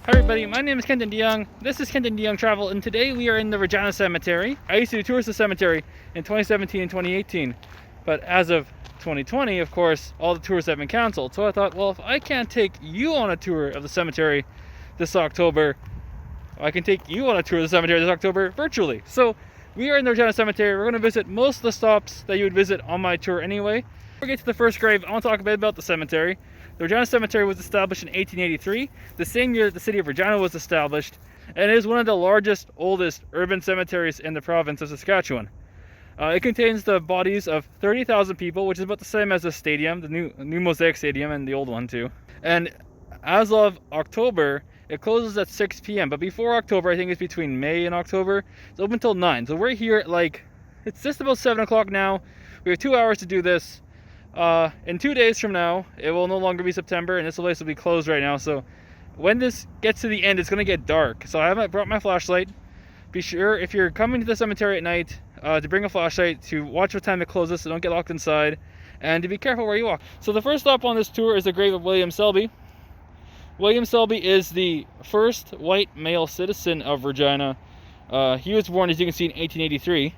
Hi everybody, my name is Kenton DeYoung. This is Kenton DeYoung Travel, and today we are in the Regina Cemetery. I used to do tours of the cemetery in 2017 and 2018, but as of 2020, of course, all the tours have been canceled. So I thought, well, if I can't take you on a tour of the cemetery this October, I can take you on a tour of the cemetery this October virtually. So we are in the Regina Cemetery. We're going to visit most of the stops that you would visit on my tour anyway. Before we get to the first grave, I want to talk a bit about the cemetery. The Regina Cemetery was established in 1883, the same year that the city of Regina was established, and it is one of the largest, oldest urban cemeteries in the province of Saskatchewan. It contains the bodies of 30,000 people, which is about the same as the stadium, the new Mosaic Stadium, and the old one too. And as of October, it closes at 6 p.m. But before October, I think it's between May and October, it's open until 9. So we're here at it's just about 7 o'clock now. We have 2 hours to do this. In 2 days from now, it will no longer be September, and this place will be closed right now. So when this gets to the end, it's going to get dark. So I haven't brought my flashlight. Be sure, if you're coming to the cemetery at night, to bring a flashlight, to watch what time it closes so don't get locked inside, and to be careful where you walk. So the first stop on this tour is the grave of William Selby. William Selby is the first white male citizen of Regina. He was born, as you can see, in 1883.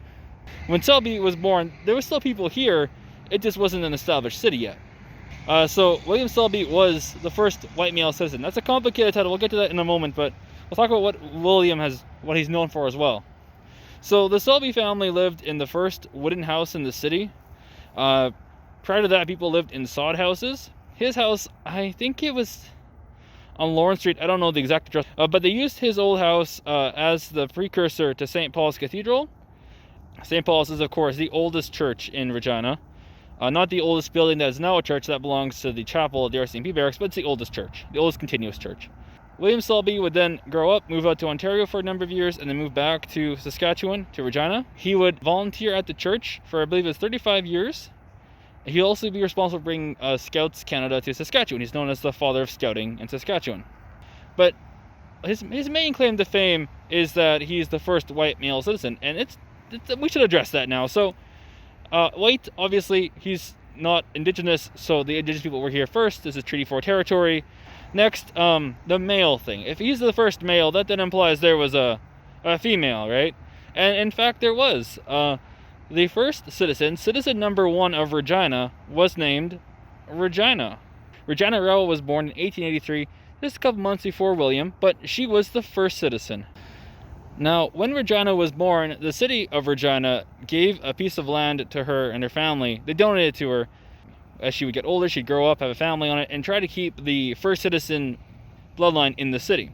When Selby was born, there were still people here. It just wasn't an established city yet. So William Selby was the first white male citizen. That's a complicated title. We'll get to that in a moment, but we'll talk about what he's known for as well. So the Selby family lived in the first wooden house in the city. Prior to that, people lived in sod houses. His house, I think it was on Lawrence Street. I don't know the exact address, but they used his old house as the precursor to St. Paul's Cathedral. St. Paul's is, of course, the oldest church in Regina. Not the oldest building that is now a church, that belongs to the chapel of the RCMP barracks, but it's the oldest church, the oldest continuous church. William Selby would then grow up, move out to Ontario for a number of years, and then move back to Saskatchewan, to Regina. He would volunteer at the church for, I believe it was 35 years. He'll also be responsible for bringing Scouts Canada to Saskatchewan. He's known as the father of scouting in Saskatchewan. But his main claim to fame is that he's the first white male citizen, and we should address that now. So, white, obviously, he's not Indigenous, so the Indigenous people were here first. This is Treaty 4 territory. Next, the male thing. If he's the first male, that then implies there was a female, right? And in fact, there was. The first citizen number 1 of Regina, was named Regina. Regina Riot was born in 1883, just a couple months before William, but she was the first citizen. Now, when Regina was born, the city of Regina gave a piece of land to her and her family. They donated it to her. As she would get older, she'd grow up, have a family on it, and try to keep the first citizen bloodline in the city.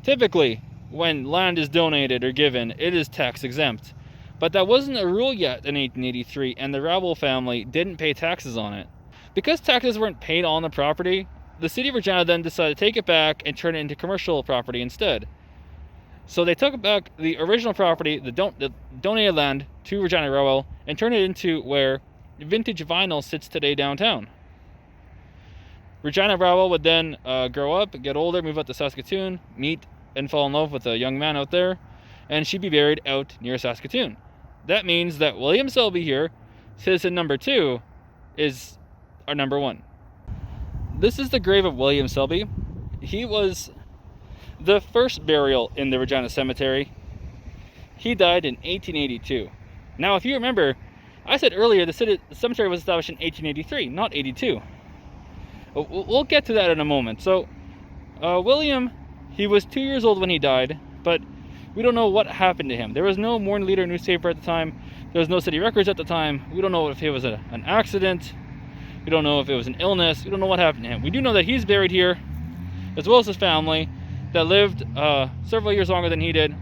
Typically, when land is donated or given, it is tax exempt. But that wasn't a rule yet in 1883, and the Riot family didn't pay taxes on it. Because taxes weren't paid on the property, the city of Regina then decided to take it back and turn it into commercial property instead. So they took back the original property, the donated land, to Regina Riot, and turned it into where Vintage Vinyl sits today downtown. Regina Riot would then grow up, get older, move out to Saskatoon, meet and fall in love with a young man out there, and she'd be buried out near Saskatoon. That means that William Selby here, citizen number 2, is our number 1. This is the grave of William Selby. He was the first burial in the Regina Cemetery. He died in 1882. Now, if you remember, I said earlier the cemetery was established in 1883, not 82. We'll get to that in a moment. So, William, he was 2 years old when he died, but we don't know what happened to him. There was no Morning Leader newspaper at the time. There was no city records at the time. We don't know if it was an accident. We don't know if it was an illness. We don't know what happened to him. We do know that he's buried here, as well as his family, that lived several years longer than he did,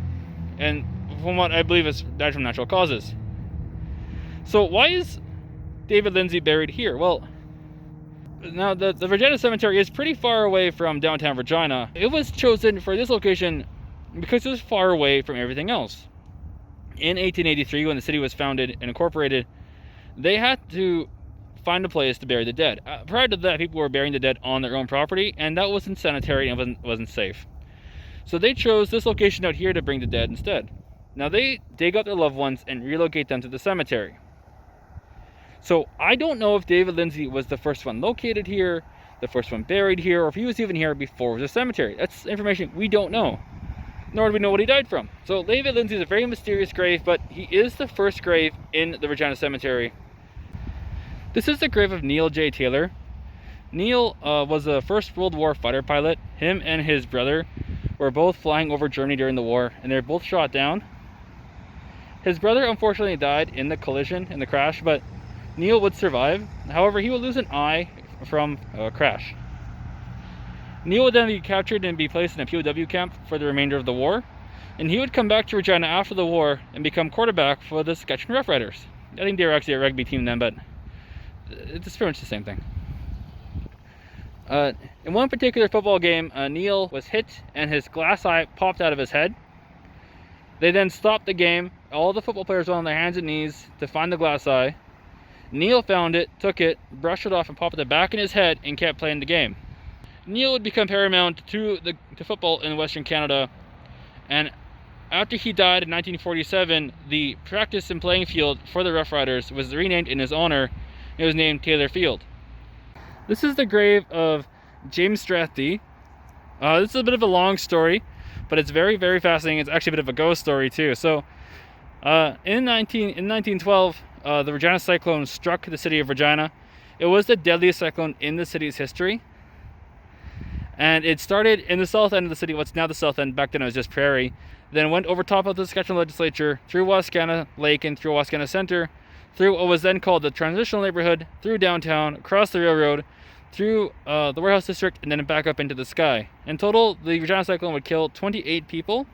and from what I believe is died from natural causes. So why is David Lindsay buried here? Well, now the Regina Cemetery is pretty far away from downtown Regina. It was chosen for this location because it was far away from everything else. In 1883, when the city was founded and incorporated, they had to find a place to bury the dead. Prior to that, people were burying the dead on their own property, and that wasn't sanitary and wasn't safe. So they chose this location out here to bring the dead instead. Now they dig up their loved ones and relocate them to the cemetery. So I don't know if David Lindsay was the first one located here. the first one buried here, or if he was even here before it was a cemetery. That's information we don't know, nor do we know what he died from. So Levi Lindsay is a very mysterious grave, but he is the first grave in the Regina Cemetery. This is the grave of Neil J. Taylor. Neil was a First World War fighter pilot. Him and his brother were both flying over Germany during the war, and they were both shot down. His brother unfortunately died in the collision, in the crash, but Neil would survive. However, he would lose an eye from a crash. Neil would then be captured and be placed in a POW camp for the remainder of the war, and he would come back to Regina after the war and become quarterback for the Saskatchewan Roughriders. I think they were actually a rugby team then, but it's pretty much the same thing. In one particular football game, Neil was hit and his glass eye popped out of his head. They then stopped the game. All the football players went on their hands and knees to find the glass eye. Neil found it, took it, brushed it off, and popped it back in his head and kept playing the game. Neil would become paramount to football in Western Canada, and after he died in 1947, the practice and playing field for the Rough Riders was renamed in his honor. It was named Taylor Field. This is the grave of James Strathdy. This is a bit of a long story, but it's very, very fascinating. It's actually a bit of a ghost story too. So in 1912, the Regina Cyclone struck the city of Regina. It was the deadliest cyclone in the city's history. And it started in the south end of the city, what's now the south end. Back then it was just prairie. Then went over top of the Saskatchewan legislature, through Wascana Lake and through Wascana Center, through what was then called the transitional neighborhood, through downtown, across the railroad, through the warehouse district, and then back up into the sky. In total, the Regina Cyclone would kill 28 people.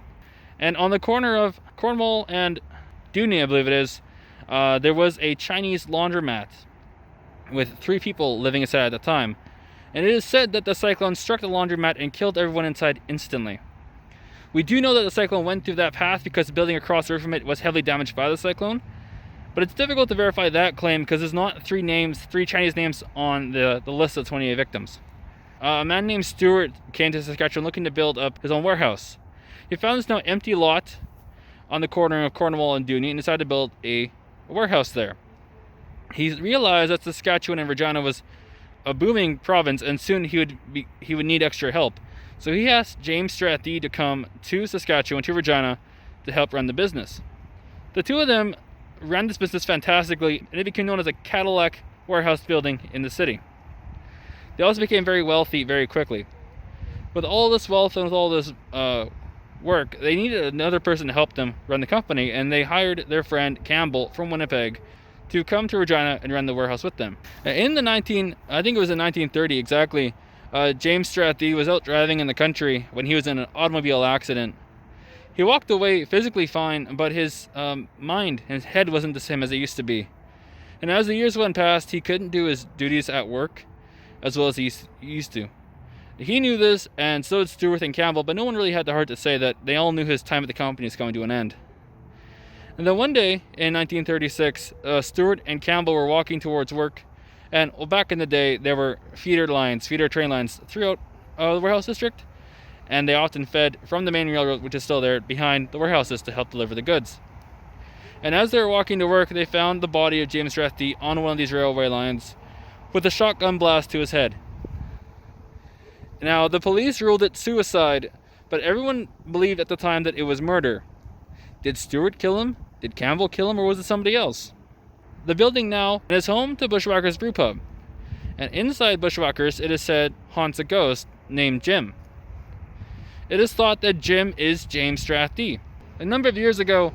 And on the corner of Cornwall and Dooney, I believe it is, there was a Chinese laundromat with 3 people living inside at the time. And it is said that the cyclone struck the laundromat and killed everyone inside instantly. We do know that the cyclone went through that path because the building across the river from it was heavily damaged by the cyclone. But it's difficult to verify that claim because there's not 3 Chinese names on the list of 28 victims. A man named Stewart came to Saskatchewan looking to build up his own warehouse. He found this now empty lot on the corner of Cornwall and Dooney and decided to build a warehouse there. He realized that Saskatchewan and Regina was a booming province, and soon he would need extra help. So he asked James Strathdy to come to Saskatchewan, to Regina, to help run the business. The two of them ran this business fantastically, and it became known as a Cadillac warehouse building in the city. They also became very wealthy very quickly. With all this wealth and with all this work, they needed another person to help them run the company, and they hired their friend Campbell from Winnipeg to come to Regina and run the warehouse with them. In the 1930 exactly, James Strathdy was out driving in the country when he was in an automobile accident. He walked away physically fine, but his mind, his head wasn't the same as it used to be. And as the years went past, he couldn't do his duties at work as well as he used to. He knew this, and so did Stewart and Campbell, but no one really had the heart to say that they all knew his time at the company was coming to an end. And then one day in 1936, Stewart and Campbell were walking towards work, and back in the day, there were feeder train lines throughout the warehouse district, and they often fed from the main railroad, which is still there, behind the warehouses to help deliver the goods. And as they were walking to work, they found the body of James Strathdy on one of these railway lines with a shotgun blast to his head. Now, the police ruled it suicide, but everyone believed at the time that it was murder. Did Stewart kill him? Did Campbell kill him, or was it somebody else? The building now is home to Bushwhackers Brew Pub. And inside Bushwhackers, it is said, haunts a ghost named Jim. It is thought that Jim is James Strathdy. A number of years ago,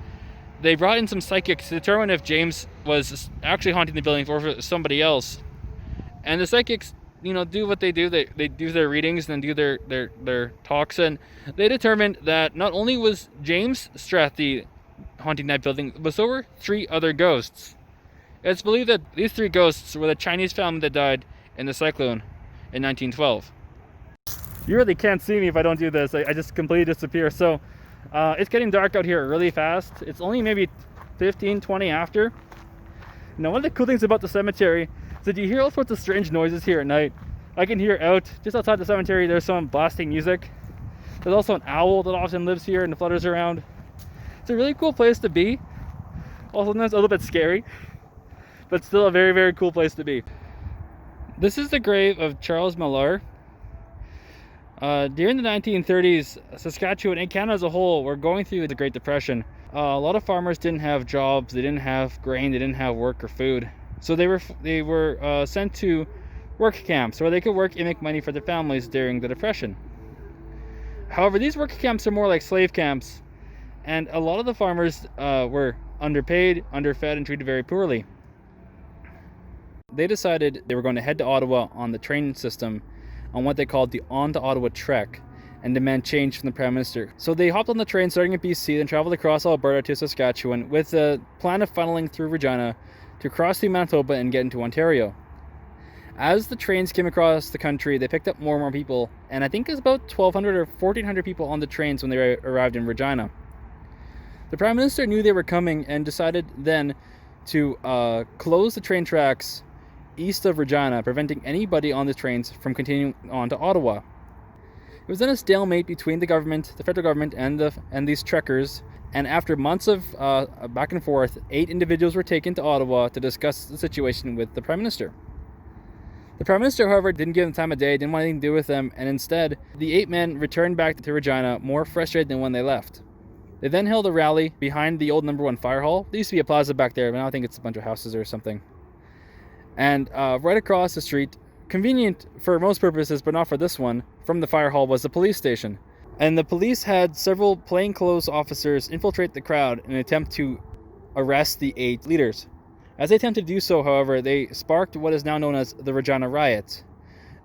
they brought in some psychics to determine if James was actually haunting the building or if it was somebody else. And the psychics, do what they do. They do their readings and then do their talks, and they determined that not only was James Strathdy haunting that building, but so were 3 other ghosts. It's believed that these 3 ghosts were the Chinese family that died in the cyclone in 1912. You really can't see me if I don't do this. I just completely disappear. So it's getting dark out here really fast. It's only maybe 15-20 after. Now, one of the cool things about the cemetery is that you hear all sorts of strange noises here at night. I can hear just outside the cemetery, there's someone blasting music. There's also an owl that often lives here and flutters around. It's a really cool place to be. Also, sometimes a little bit scary, but still a very, very cool place to be. This is the grave of Charles Mellor. During the 1930s, Saskatchewan and Canada as a whole were going through the Great Depression. A lot of farmers didn't have jobs, they didn't have grain, they didn't have work or food. So they were sent to work camps where they could work and make money for their families during the Depression. However, these work camps are more like slave camps, and a lot of the farmers were underpaid, underfed, and treated very poorly. They decided they were going to head to Ottawa on the train system on what they called the On to Ottawa Trek and demand change from the Prime Minister. So they hopped on the train starting at BC, then traveled across Alberta to Saskatchewan with the plan of funneling through Regina to cross through Manitoba and get into Ontario. As the trains came across the country, they picked up more and more people, and I think it was about 1,200 or 1,400 people on the trains when they arrived in Regina. The Prime Minister knew they were coming and decided then to close the train tracks east of Regina, preventing anybody on the trains from continuing on to Ottawa. It was then a stalemate between the government, the federal government, and these trekkers, and after months of back and forth, 8 individuals were taken to Ottawa to discuss the situation with the Prime Minister. The Prime Minister, however, didn't give them time of day, didn't want anything to do with them, and instead, the 8 men returned back to Regina more frustrated than when they left. They then held a rally behind the old number 1 fire hall. There used to be a plaza back there, but now I think it's a bunch of houses or something. And right across the street, convenient for most purposes, but not for this one, from the fire hall was the police station. And the police had several plainclothes officers infiltrate the crowd in an attempt to arrest the 8 leaders. As they attempted to do so, however, they sparked what is now known as the Regina Riot.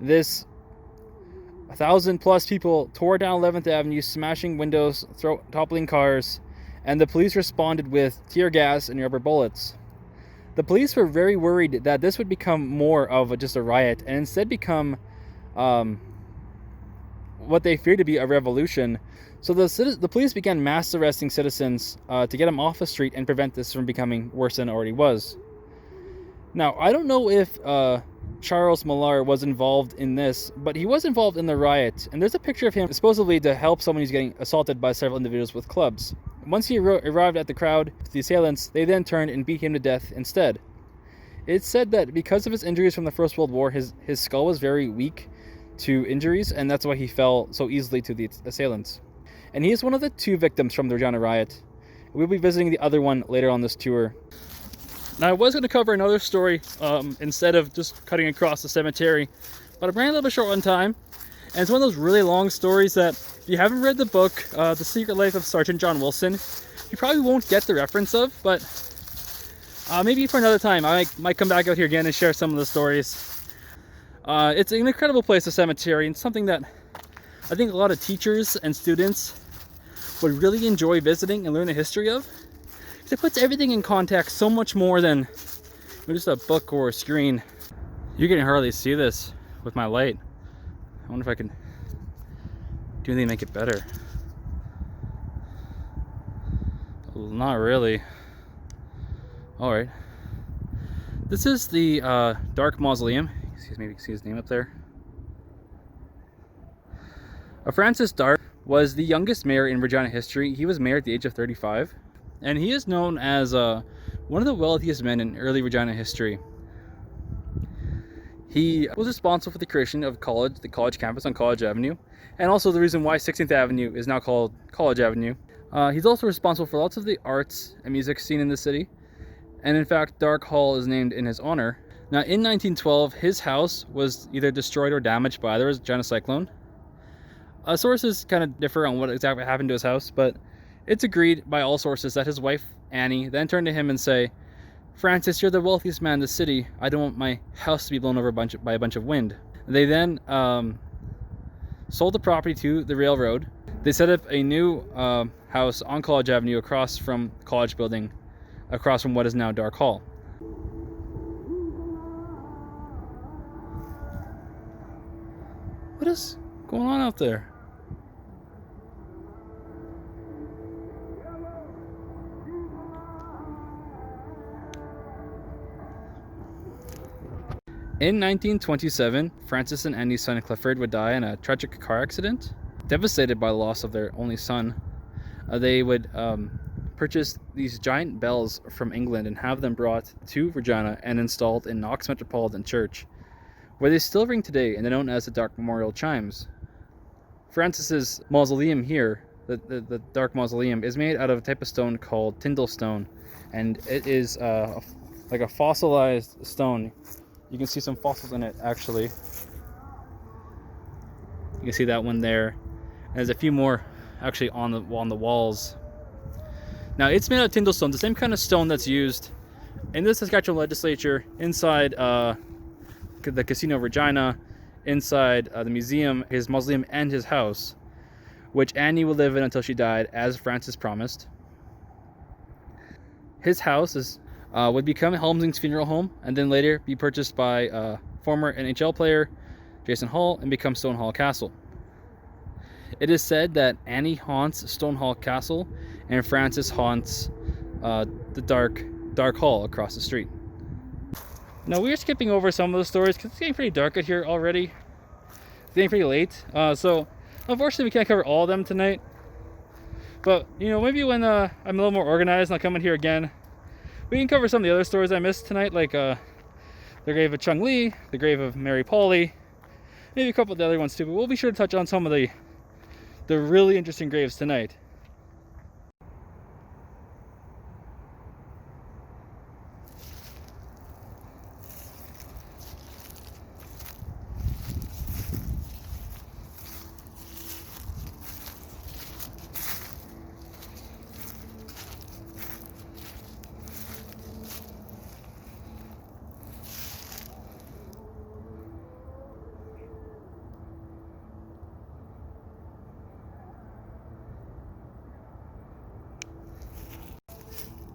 This 1,000+ people tore down 11th Avenue, smashing windows, toppling cars, and the police responded with tear gas and rubber bullets. The police were very worried that this would become more of just a riot and instead become what they feared to be a revolution. So the police began mass arresting citizens to get them off the street and prevent this from becoming worse than it already was. Now, I don't know if Charles Mellor was involved in this, but he was involved in the riot, and there's a picture of him supposedly to help someone who's getting assaulted by several individuals with clubs. Once he arrived at the crowd, the assailants, they then turned and beat him to death instead. It's said that because of his injuries from the First World War, his skull was very weak to injuries, and that's why he fell so easily to the assailants. And he is one of the 2 victims from the Regina Riot. We'll be visiting the other one later on this tour. Now, I was going to cover another story instead of just cutting across the cemetery, but I ran a little bit short on time. And it's one of those really long stories that if you haven't read the book, The Secret Life of Sergeant John Wilson, you probably won't get the reference of, but maybe for another time I might come back out here again and share some of the stories. It's an incredible place, the cemetery, and something that I think a lot of teachers and students would really enjoy visiting and learn the history of. Because it puts everything in context so much more than just a book or a screen. You can hardly see this with my light. I wonder if I can do anything to make it better. Not really. Alright. This is the Dark Mausoleum. Excuse me, you can see his name up there. Francis Dark was the youngest mayor in Regina history. He was mayor at the age of 35. And he is known as one of the wealthiest men in early Regina history. He was responsible for the creation of the college campus on College Avenue, and also the reason why 16th Avenue is now called College Avenue. He's also responsible for lots of the arts and music scene in the city, and in fact, Dark Hall is named in his honor. Now, in 1912, his house was either destroyed or damaged by the Regina Cyclone. Sources kind of differ on what exactly happened to his house, but it's agreed by all sources that his wife, Annie, then turned to him and say, "Francis, you're the wealthiest man in the city. I don't want my house to be blown over by a bunch of wind." They then sold the property to the railroad. They set up a new house on College Avenue across from the college building, across from what is now Dark Hall. What is going on out there? In 1927, Francis and Annie's son Clifford would die in a tragic car accident. Devastated by the loss of their only son, they would purchase these giant bells from England and have them brought to Regina and installed in Knox Metropolitan Church, where they still ring today and they're known as the Dark Memorial Chimes. Francis's mausoleum here, the Dark Mausoleum, is made out of a type of stone called Tyndall stone, and it is like a fossilized stone. You can see some fossils in it, actually. You can see that one there. And there's a few more actually on the walls. Now, it's made out of Tyndall stone, the same kind of stone that's used in the Saskatchewan legislature, inside the Casino Regina, inside the museum, his mausoleum, and his house, which Annie would live in until she died, as Francis promised. His house would become Helmsling's funeral home, and then later be purchased by former NHL player Jason Hall and become Stonehall Castle. It is said that Annie haunts Stonehall Castle and Francis haunts the dark hall across the street. Now, we're skipping over some of the stories because it's getting pretty dark out here already. It's getting pretty late, so unfortunately we can't cover all of them tonight. But, maybe when I'm a little more organized and I'll come in here again, we can cover some of the other stories I missed tonight, like the grave of Chung Lee, the grave of Mary Pauley, maybe a couple of the other ones too, but we'll be sure to touch on some of the really interesting graves tonight.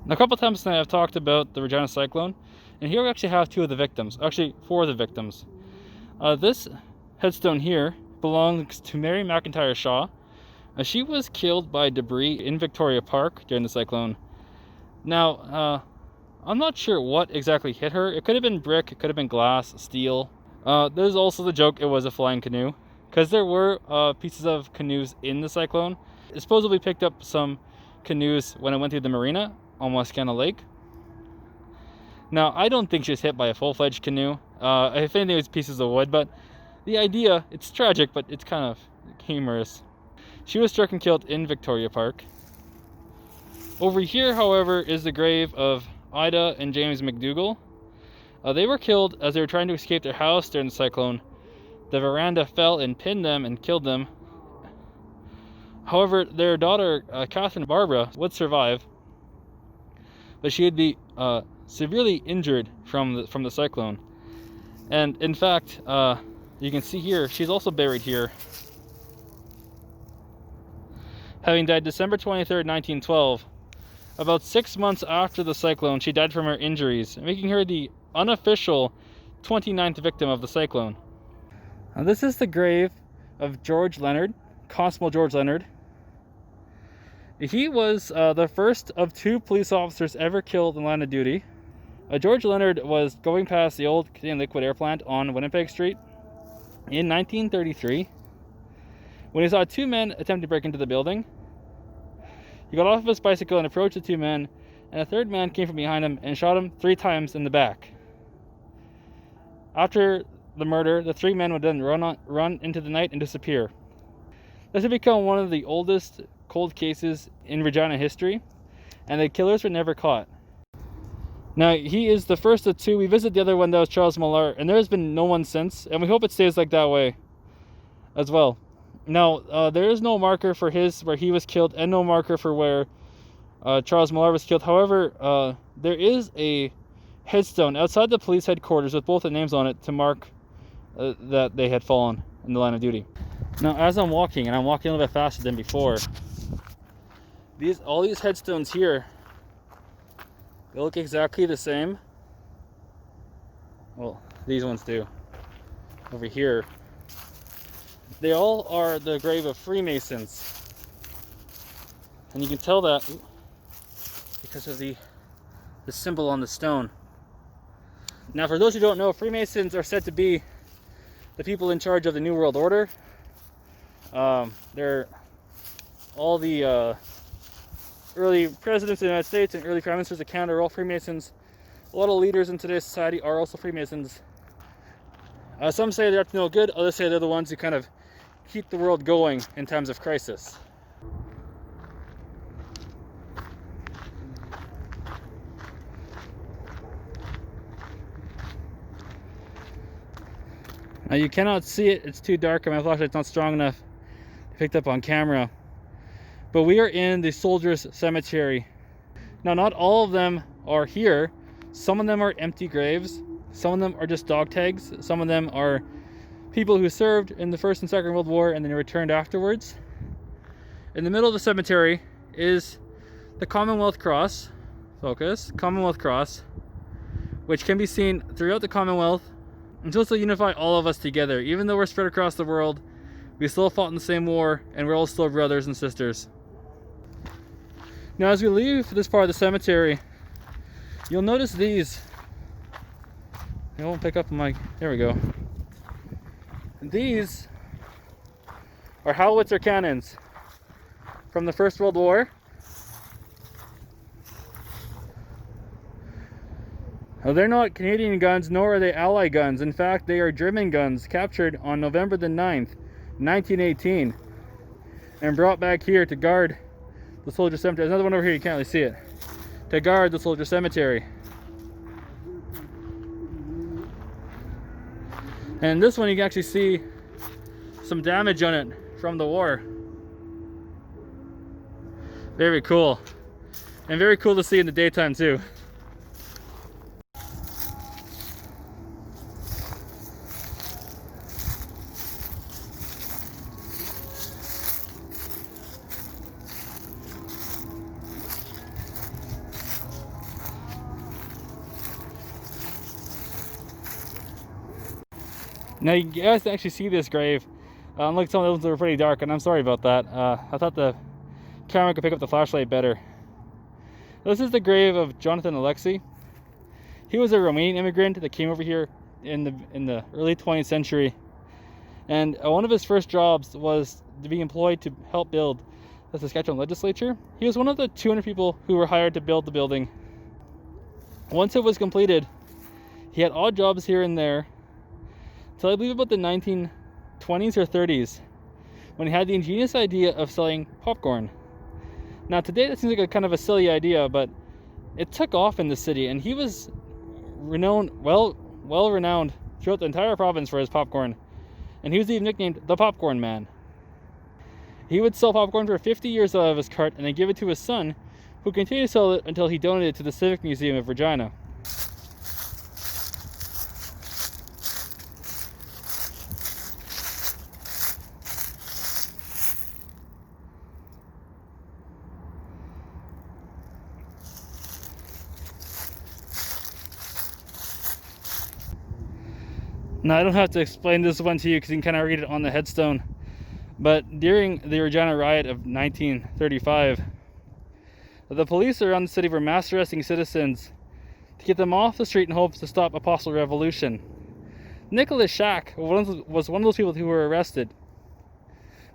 Now, a couple times tonight I've talked about the Regina Cyclone, and here we actually have four of the victims. This headstone here belongs to Mary Mcintyre Shaw. She was killed by debris in Victoria Park during the cyclone. Now, I'm not sure what exactly hit her. It could have been brick, it could have been glass, steel. There's also the joke it was a flying canoe, because there were pieces of canoes in the cyclone. It supposedly picked up some canoes when it went through the marina on Wascana Lake. Now, I don't think she was hit by a full-fledged canoe. If anything, it was pieces of wood, but the idea, it's tragic, but it's kind of humorous. She was struck and killed in Victoria Park. Over here, however, is the grave of Ida and James Mcdougall. They were killed as they were trying to escape their house during the cyclone. The veranda fell and pinned them and killed them. However, their daughter, Catherine Barbara, would survive, but she would be severely injured from the cyclone. And in fact, you can see here, she's also buried here. Having died December 23rd, 1912, about 6 months after the cyclone, she died from her injuries, making her the unofficial 29th victim of the cyclone. Now, this is the grave of George Leonard, Constable George Leonard. He was the first of 2 police officers ever killed in the line of duty. George Leonard was going past the old Canadian Liquid Air Plant on Winnipeg Street in 1933 when he saw 2 men attempt to break into the building. He got off of his bicycle and approached the 2 men, and a 3rd man came from behind him and shot him 3 times in the back. After the murder, the 3 men would then run into the night and disappear. This had become one of the oldest cold cases in Regina history, and the killers were never caught. Now, he is the first of 2. We visited the other one, that was Charles Mellor, and there has been no one since, and we hope it stays like that way as well. Now, there is no marker for where he was killed, and no marker for where Charles Mellor was killed. However, there is a headstone outside the police headquarters with both the names on it to mark that they had fallen in the line of duty. Now, as I'm walking, and I'm walking a little bit faster than before, all these headstones here, they look exactly the same. Well, these ones do. Over here, they all are the grave of Freemasons, and you can tell that because of the symbol on the stone. Now, for those who don't know, Freemasons are said to be the people in charge of the New World Order. They're all the early presidents of the United States and early prime ministers of Canada are all Freemasons. A lot of leaders in today's society are also Freemasons. Some say they're up to no good, others say they're the ones who kind of keep the world going in times of crisis. Now you cannot see it, it's too dark and my flashlight's not strong enough to pick up on camera. But we are in the Soldiers' Cemetery. Now not all of them are here. Some of them are empty graves. Some of them are just dog tags. Some of them are people who served in the First and Second World War and then returned afterwards. In the middle of the cemetery is the Commonwealth Cross. Focus. Commonwealth Cross, which can be seen throughout the Commonwealth until it's to unify all of us together. Even though we're spread across the world, we still fought in the same war and we're all still brothers and sisters. Now as we leave this part of the cemetery, you'll notice these. I won't pick up my, there we go. These are howitzer cannons from the First World War. Now, they're not Canadian guns, nor are they Allied guns. In fact, they are German guns captured on November the 9th, 1918, and brought back here to guard the Soldier Cemetery. There's another one over here, you can't really see it. To guard the Soldier Cemetery. And this one you can actually see some damage on it from the war. Very cool. And very cool to see in the daytime too. Now you guys can actually see this grave. Unlike some of those that were pretty dark, and I'm sorry about that. I thought the camera could pick up the flashlight better. This is the grave of Jonathan Alexey. He was a Romanian immigrant that came over here in the early 20th century. And one of his first jobs was to be employed to help build the Saskatchewan legislature. He was one of the 200 people who were hired to build the building. Once it was completed, he had odd jobs here and there, till I believe about the 1920s or 30s, when he had the ingenious idea of selling popcorn. Now today that seems like a kind of a silly idea, but it took off in the city, and he was renowned, well renowned throughout the entire province for his popcorn, and he was even nicknamed the Popcorn Man. He would sell popcorn for 50 years out of his cart and then give it to his son, who continued to sell it until he donated it to the Civic Museum of Regina. Now, I don't have to explain this one to you because you can kind of read it on the headstone. But during the Regina Riot of 1935, the police around the city were mass arresting citizens to get them off the street in hopes to stop a possible revolution. Nicholas Shack was one of those people who were arrested.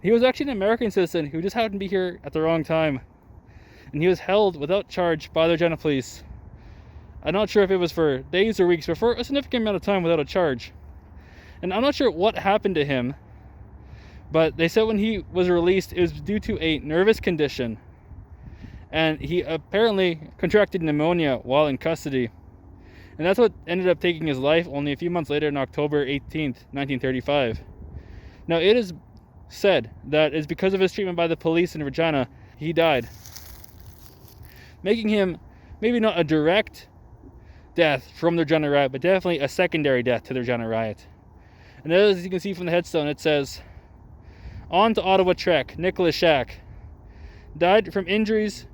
He was actually an American citizen who just happened to be here at the wrong time. And he was held without charge by the Regina police. I'm not sure if it was for days or weeks, but for a significant amount of time without a charge. And I'm not sure what happened to him, but they said when he was released, it was due to a nervous condition. And he apparently contracted pneumonia while in custody. And that's what ended up taking his life only a few months later on October 18th, 1935. Now, it is said that it's because of his treatment by the police in Regina, he died. Making him maybe not a direct death from the Regina Riot, but definitely a secondary death to the Regina Riot. And as you can see from the headstone, it says, "On to Ottawa Trek, Nicholas Shack. Died from injuries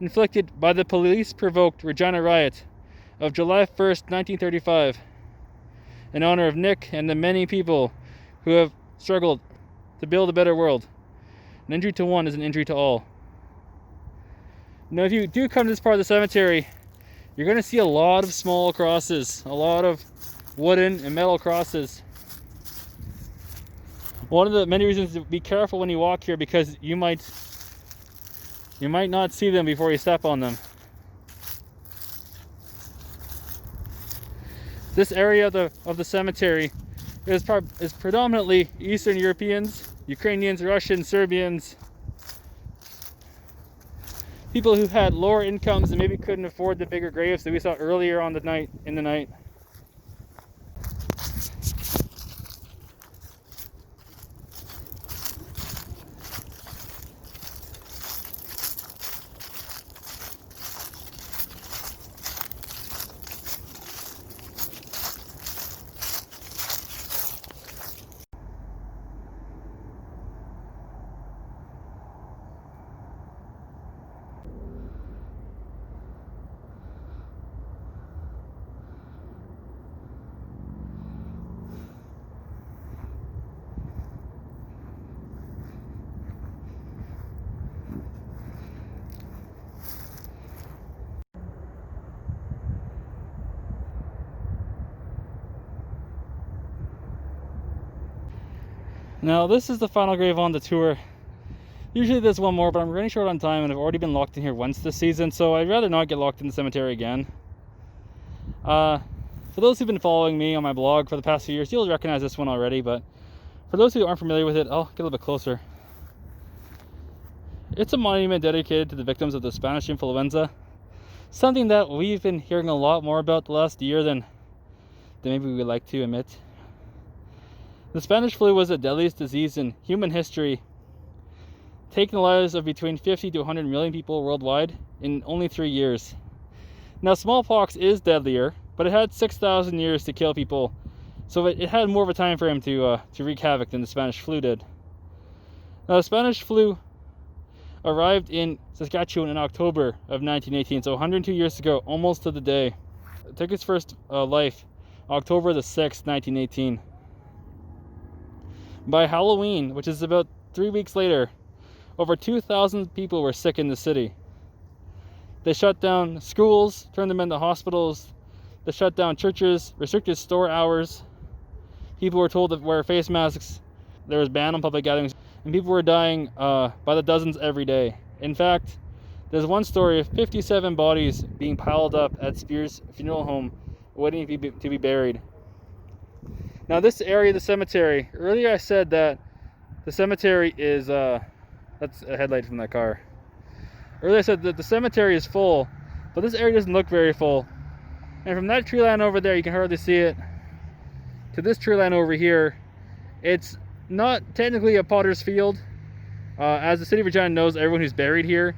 inflicted by the police-provoked Regina Riot of July 1st, 1935. In honor of Nick and the many people who have struggled to build a better world. An injury to one is an injury to all." Now, if you do come to this part of the cemetery, you're going to see a lot of small crosses, a lot of wooden and metal crosses. One of the many reasons to be careful when you walk here, because you might not see them before you step on them. This area of the cemetery is predominantly Eastern Europeans, Ukrainians, Russians, Serbians, people who had lower incomes and maybe couldn't afford the bigger graves that we saw earlier on the night in the night. Now this is the final grave on the tour. Usually there's one more, but I'm running short on time and I've already been locked in here once this season, so I'd rather not get locked in the cemetery again. For those who've been following me on my blog for the past few years, you'll recognize this one already, but for those who aren't familiar with it, I'll get a little bit closer. It's a monument dedicated to the victims of the Spanish influenza, something that we've been hearing a lot more about the last year than maybe we would like to admit. The Spanish flu was the deadliest disease in human history, taking the lives of between 50 to 100 million people worldwide in only 3 years. Now, smallpox is deadlier, but it had 6,000 years to kill people, so it had more of a time frame to wreak havoc than the Spanish flu did. Now, the Spanish flu arrived in Saskatchewan in October of 1918, so 102 years ago, almost to the day. It took its first life October the 6th, 1918. By Halloween, which is about 3 weeks later, over 2,000 people were sick in the city. They shut down schools, turned them into hospitals. They shut down churches, restricted store hours. People were told to wear face masks. There was a ban on public gatherings, and people were dying by the dozens every day. In fact, there's one story of 57 bodies being piled up at Spears Funeral Home, waiting to be buried. Now, this area of the cemetery, earlier I said that the cemetery is, that's a headlight from that car. Earlier I said that the cemetery is full, but this area doesn't look very full. And from that tree line over there, you can hardly see it, to this tree line over here, it's not technically a potter's field, as the city of Regina knows everyone who's buried here,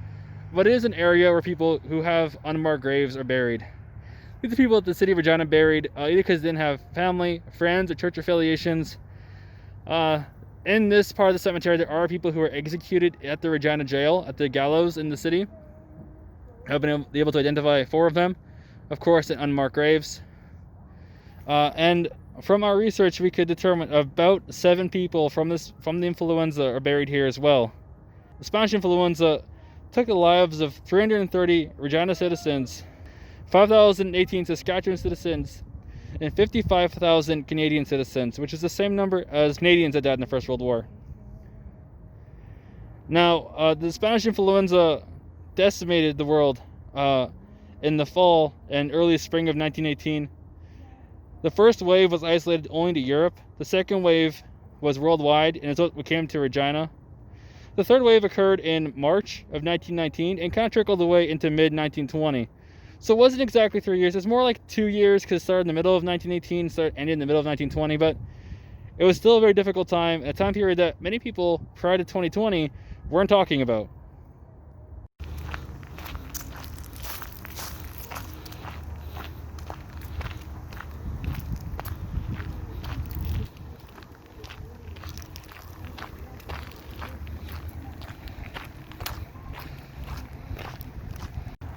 but it is an area where people who have unmarked graves are buried. These are people that the city of Regina buried either because they didn't have family, friends, or church affiliations. In this part of the cemetery, there are people who are executed at the Regina jail, at the gallows in the city. I've been able to identify 4 of them, of course, in unmarked graves. And from our research, we could determine about 7 people from the influenza are buried here as well. The Spanish influenza took the lives of 330 Regina citizens, 5,018 Saskatchewan citizens, and 55,000 Canadian citizens, which is the same number as Canadians that died in the First World War. Now, the Spanish influenza decimated the world in the fall and early spring of 1918. The first wave was isolated only to Europe. The second wave was worldwide, and it's what came to Regina. The third wave occurred in March of 1919 and kind of trickled away into mid-1920. So it wasn't exactly 3 years. It's more like 2 years because it started in the middle of 1918, ended in the middle of 1920. But it was still a very difficult time, a time period that many people prior to 2020 weren't talking about.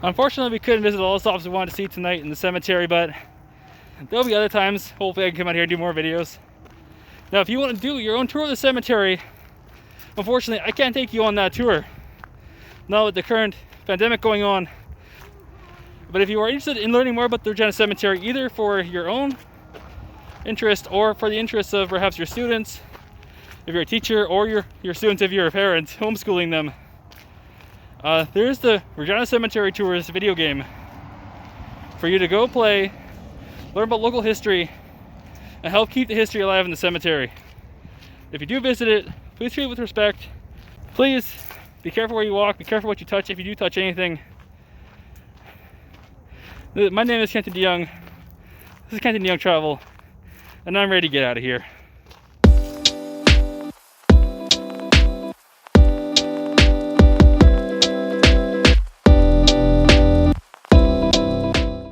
Unfortunately, we couldn't visit all the stops we wanted to see tonight in the cemetery, but there'll be other times. Hopefully I can come out here and do more videos. Now, if you want to do your own tour of the cemetery, unfortunately, I can't take you on that tour, not with the current pandemic going on. But if you are interested in learning more about the Regina Cemetery, either for your own interest or for the interests of perhaps your students, if you're a teacher, or your students if you're a parent, homeschooling them, there's the Regina Cemetery Tours video game for you to go play, learn about local history, and help keep the history alive in the cemetery. If you do visit it, please treat it with respect. Please be careful where you walk, be careful what you touch if you do touch anything. My name is Kenton DeYoung. This is Kenton DeYoung Travel, and I'm ready to get out of here.